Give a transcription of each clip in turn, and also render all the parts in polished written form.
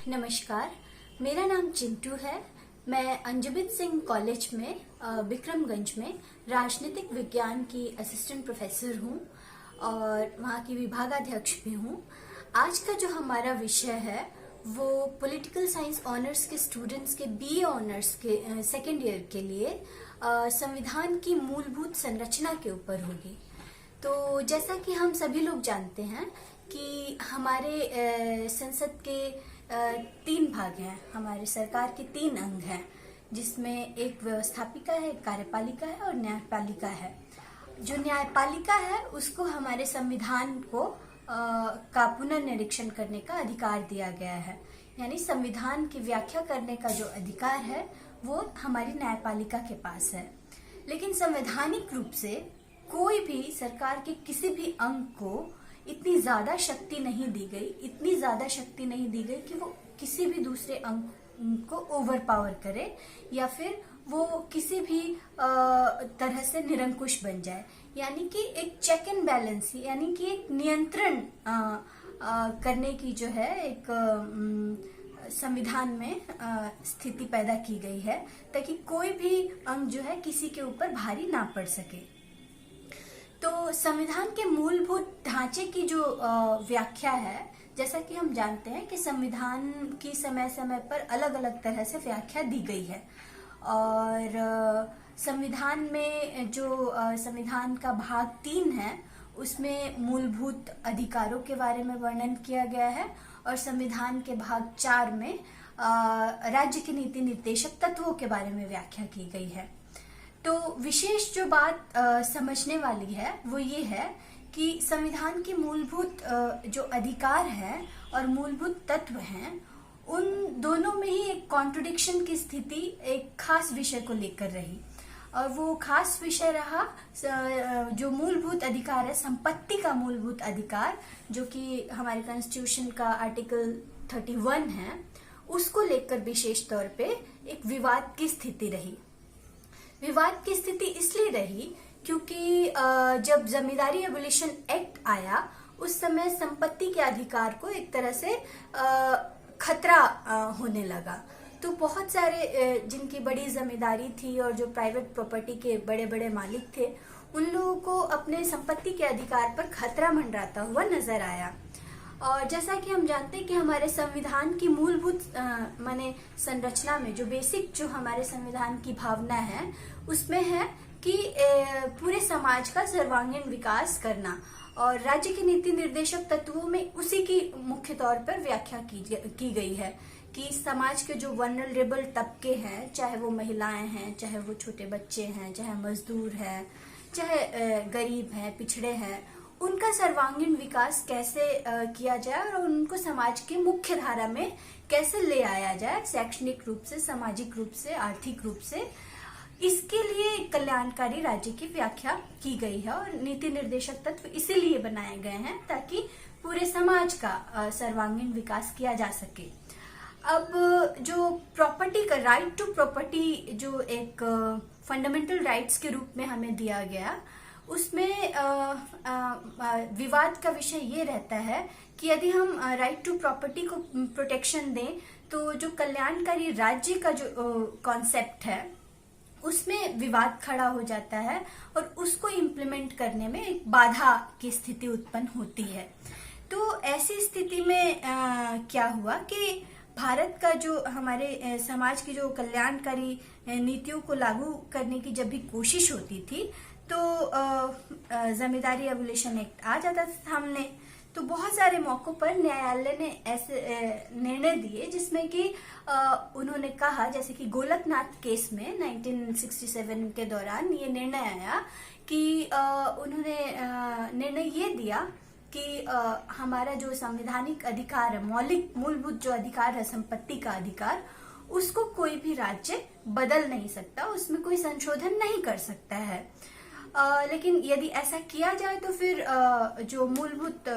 नमस्कार, मेरा नाम चिंटू है। मैं अंजुबित सिंह कॉलेज में विक्रमगंज में राजनीतिक विज्ञान की असिस्टेंट प्रोफेसर हूँ और वहाँ की विभागाध्यक्ष भी हूँ। आज का जो हमारा विषय है वो पॉलिटिकल साइंस ऑनर्स के स्टूडेंट्स के बीए ऑनर्स के सेकेंड ईयर के लिए संविधान की मूलभूत संरचना के ऊपर होगी। तो जैसा कि हम सभी लोग जानते हैं कि हमारे संसद के 3 भाग हैं, हमारे सरकार के 3 अंग हैं, जिसमें एक व्यवस्थापिका है, एक कार्यपालिका है और न्यायपालिका है। जो न्यायपालिका है उसको हमारे संविधान को का पुनर्निरीक्षण करने का अधिकार दिया गया है, यानी संविधान की व्याख्या करने का जो अधिकार है वो हमारी न्यायपालिका के पास है। लेकिन संवैधानिक रूप से कोई भी सरकार के किसी भी अंग को इतनी ज्यादा शक्ति नहीं दी गई कि वो किसी भी दूसरे अंग को ओवर पावर करे या फिर वो किसी भी तरह से निरंकुश बन जाए, यानी कि एक चेक एंड बैलेंस, यानी कि एक नियंत्रण करने की जो है एक संविधान में स्थिति पैदा की गई है, ताकि कोई भी अंग जो है किसी के ऊपर भारी ना पड़ सके। तो संविधान के मूलभूत ढांचे की जो व्याख्या है, जैसा कि हम जानते हैं कि संविधान की समय समय पर अलग अलग तरह से व्याख्या दी गई है और संविधान में जो संविधान का भाग 3 है उसमें मूलभूत अधिकारों के बारे में वर्णन किया गया है और संविधान के भाग 4 में राज्य के नीति निर्देशक तत्वों के बारे में व्याख्या की गई है। तो विशेष जो बात समझने वाली है वो ये है कि संविधान की मूलभूत जो अधिकार है और मूलभूत तत्व हैं, उन दोनों में ही एक कॉन्ट्रडिक्शन की स्थिति एक खास विषय को लेकर रही और वो खास विषय रहा जो मूलभूत अधिकार है, संपत्ति का मूलभूत अधिकार, जो कि हमारे कॉन्स्टिट्यूशन का आर्टिकल 31 है, उसको लेकर विशेष तौर पे एक विवाद की स्थिति रही। विवाद की स्थिति इसलिए रही क्योंकि जब जमींदारी एबोलिशन एक्ट आया उस समय संपत्ति के अधिकार को एक तरह से खतरा होने लगा। तो बहुत सारे जिनकी बड़ी जमींदारी थी और जो प्राइवेट प्रॉपर्टी के बड़े बड़े मालिक थे, उन लोगों को अपने संपत्ति के अधिकार पर खतरा मंडराता हुआ नजर आया। और जैसा कि हम जानते हैं कि हमारे संविधान की मूलभूत माने संरचना में जो बेसिक जो हमारे संविधान की भावना है उसमें है कि पूरे समाज का सर्वांगीण विकास करना, और राज्य के नीति निर्देशक तत्वों में उसी की मुख्य तौर पर व्याख्या की गई है कि समाज के जो वल्नरेबल तबके हैं, चाहे वो महिलाएं हैं, चाहे वो छोटे बच्चे हैं, चाहे मजदूर हैं, चाहे गरीब हैं, पिछड़े हैं, उनका सर्वांगीण विकास कैसे किया जाए और उनको समाज के मुख्य धारा में कैसे ले आया जाए, शैक्षणिक रूप से, सामाजिक रूप से, आर्थिक रूप से, इसके लिए कल्याणकारी राज्य की व्याख्या की गई है। और नीति निर्देशक तत्व इसीलिए बनाए गए हैं ताकि पूरे समाज का सर्वांगीण विकास किया जा सके। अब जो प्रॉपर्टी का राइट टू प्रॉपर्टी जो एक फंडामेंटल राइट्स के रूप में हमें दिया गया, उसमें विवाद का विषय ये रहता है कि यदि हम राइट टू प्रॉपर्टी को प्रोटेक्शन दें तो जो कल्याणकारी राज्य का जो कॉन्सेप्ट है उसमें विवाद खड़ा हो जाता है और उसको इम्प्लीमेंट करने में एक बाधा की स्थिति उत्पन्न होती है। तो ऐसी स्थिति में क्या हुआ कि भारत का जो हमारे समाज की जो कल्याणकारी नीतियों को लागू करने की जब भी कोशिश होती थी तो जमींदारी एबोलिशन एक्ट आ जाता था सामने। तो बहुत सारे मौकों पर न्यायालय ने ऐसे निर्णय दिए जिसमें कि उन्होंने कहा, जैसे कि गोलकनाथ केस में 1967 के दौरान ये निर्णय आया कि उन्होंने निर्णय ये दिया कि हमारा जो संवैधानिक अधिकार है, मूलभूत जो अधिकार है, संपत्ति का अधिकार, उसको कोई भी राज्य बदल नहीं सकता, उसमें कोई संशोधन नहीं कर सकता है। लेकिन यदि ऐसा किया जाए तो फिर जो मूलभूत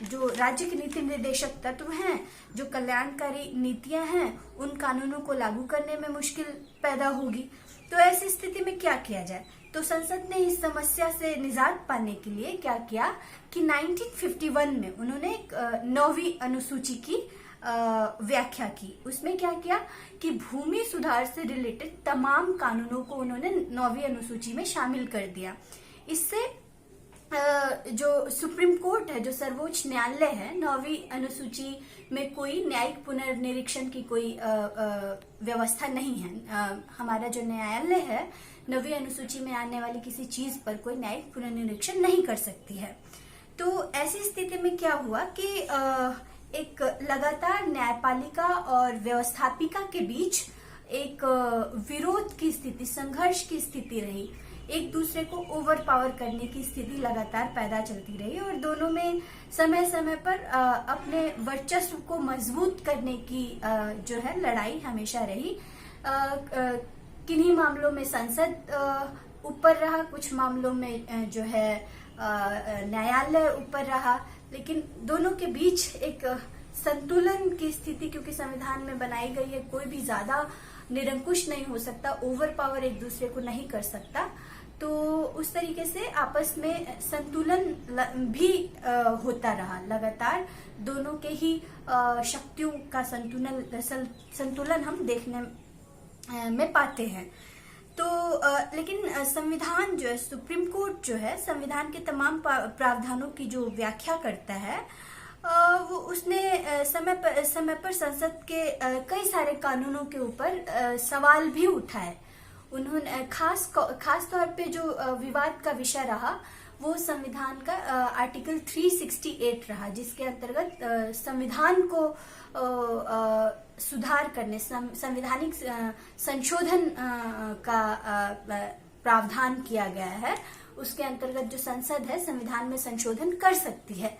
जो राज्य के नीति निर्देशक तत्व हैं, जो कल्याणकारी नीतियां हैं, उन कानूनों को लागू करने में मुश्किल पैदा होगी। तो ऐसी स्थिति में क्या किया जाए? तो संसद ने इस समस्या से निजात पाने के लिए क्या किया कि 1951 में उन्होंने एक 9वीं अनुसूची की व्याख्या की। उसमें क्या किया कि भूमि सुधार से रिलेटेड तमाम कानूनों को उन्होंने 9वीं अनुसूची में शामिल कर दिया। इससे जो सुप्रीम कोर्ट है, जो सर्वोच्च न्यायालय है, 9वीं अनुसूची में कोई न्यायिक पुनर्निरीक्षण की कोई व्यवस्था नहीं है। हमारा जो न्यायालय है 9वीं अनुसूची में आने वाली किसी चीज पर कोई न्यायिक पुनर्निरीक्षण नहीं कर सकती है। तो ऐसी स्थिति में क्या हुआ कि एक लगातार न्यायपालिका और व्यवस्थापिका के बीच एक विरोध की स्थिति, संघर्ष की स्थिति रही। एक दूसरे को ओवर पावर करने की स्थिति लगातार पैदा चलती रही और दोनों में समय समय पर अपने वर्चस्व को मजबूत करने की जो है लड़ाई हमेशा रही। किन्हीं मामलों में संसद ऊपर रहा, कुछ मामलों में जो है न्यायालय ऊपर रहा, लेकिन दोनों के बीच एक संतुलन की स्थिति, क्योंकि संविधान में बनाई गई है, कोई भी ज्यादा निरंकुश नहीं हो सकता, ओवर पावर एक दूसरे को नहीं कर सकता। तो उस तरीके से आपस में संतुलन भी होता रहा। लगातार दोनों के ही शक्तियों का संतुलन हम देखने में पाते हैं। तो लेकिन संविधान जो है, सुप्रीम कोर्ट जो है, संविधान के तमाम प्रावधानों की जो व्याख्या करता है, वो उसने समय पर संसद के कई सारे कानूनों के ऊपर सवाल भी उठाए। उन्होंने खास तौर पे जो विवाद का विषय रहा वो संविधान का आर्टिकल 368 रहा, जिसके अंतर्गत संविधान को सुधार करने, संवैधानिक संशोधन का प्रावधान किया गया है। उसके अंतर्गत जो संसद है संविधान में संशोधन कर सकती है।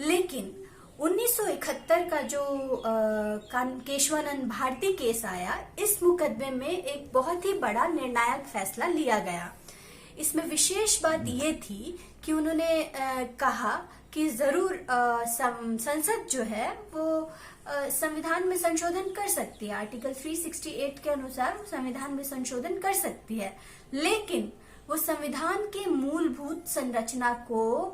लेकिन 1971 का जो केशवानंद भारती केस आया, इस मुकदमे में एक बहुत ही बड़ा निर्णायक फैसला लिया गया। इसमें विशेष बात ये थी कि उन्होंने कहा कि जरूर संसद जो है वो संविधान में संशोधन कर सकती है, आर्टिकल 368 के अनुसार संविधान में संशोधन कर सकती है, लेकिन वो संविधान के मूलभूत संरचना को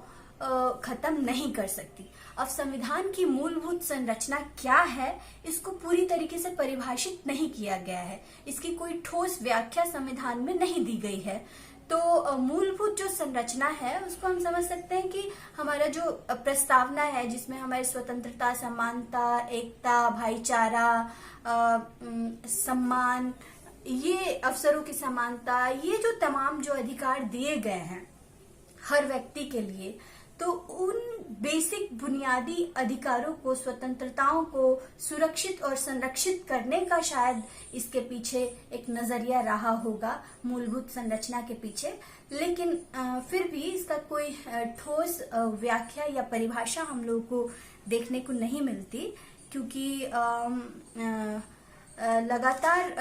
खत्म नहीं कर सकती। अब संविधान की मूलभूत संरचना क्या है, इसको पूरी तरीके से परिभाषित नहीं किया गया है, इसकी कोई ठोस व्याख्या संविधान में नहीं दी गई है। तो मूलभूत जो संरचना है उसको हम समझ सकते हैं कि हमारा जो प्रस्तावना है, जिसमें हमारी स्वतंत्रता, समानता, एकता, भाईचारा, सम्मान, ये अवसरों की समानता, ये जो तमाम जो अधिकार दिए गए हैं हर व्यक्ति के लिए, तो उन बेसिक बुनियादी अधिकारों को, स्वतंत्रताओं को सुरक्षित और संरक्षित करने का शायद इसके पीछे एक नजरिया रहा होगा, मूलभूत संरचना के पीछे। लेकिन फिर भी इसका कोई ठोस व्याख्या या परिभाषा हम लोगों को देखने को नहीं मिलती, क्योंकि लगातार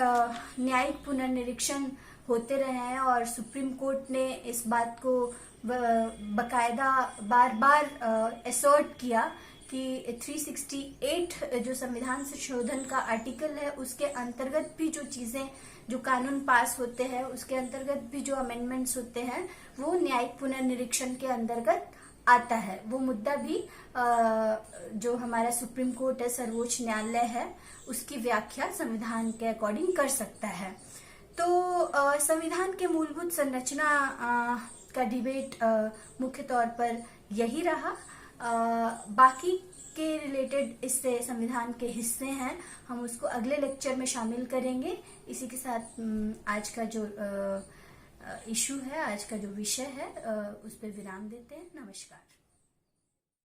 न्यायिक पुनर्निरीक्षण होते रहे हैं और सुप्रीम कोर्ट ने इस बात को बकायदा बार बार असर्ट किया कि 368 जो संविधान संशोधन का आर्टिकल है, उसके अंतर्गत भी जो चीजें, जो कानून पास होते हैं, उसके अंतर्गत भी जो अमेंडमेंट्स होते हैं, वो न्यायिक पुनर्निरीक्षण के अंतर्गत आता है। वो मुद्दा भी जो हमारा सुप्रीम कोर्ट है, सर्वोच्च न्यायालय है, उसकी व्याख्या संविधान के अकॉर्डिंग कर सकता है। तो संविधान के मूलभूत संरचना का डिबेट मुख्य तौर पर यही रहा। बाकी के रिलेटेड इससे संविधान के हिस्से हैं, हम उसको अगले लेक्चर में शामिल करेंगे। इसी के साथ आज का जो इशू है, आज का जो विषय है, उस पर विराम देते हैं। नमस्कार।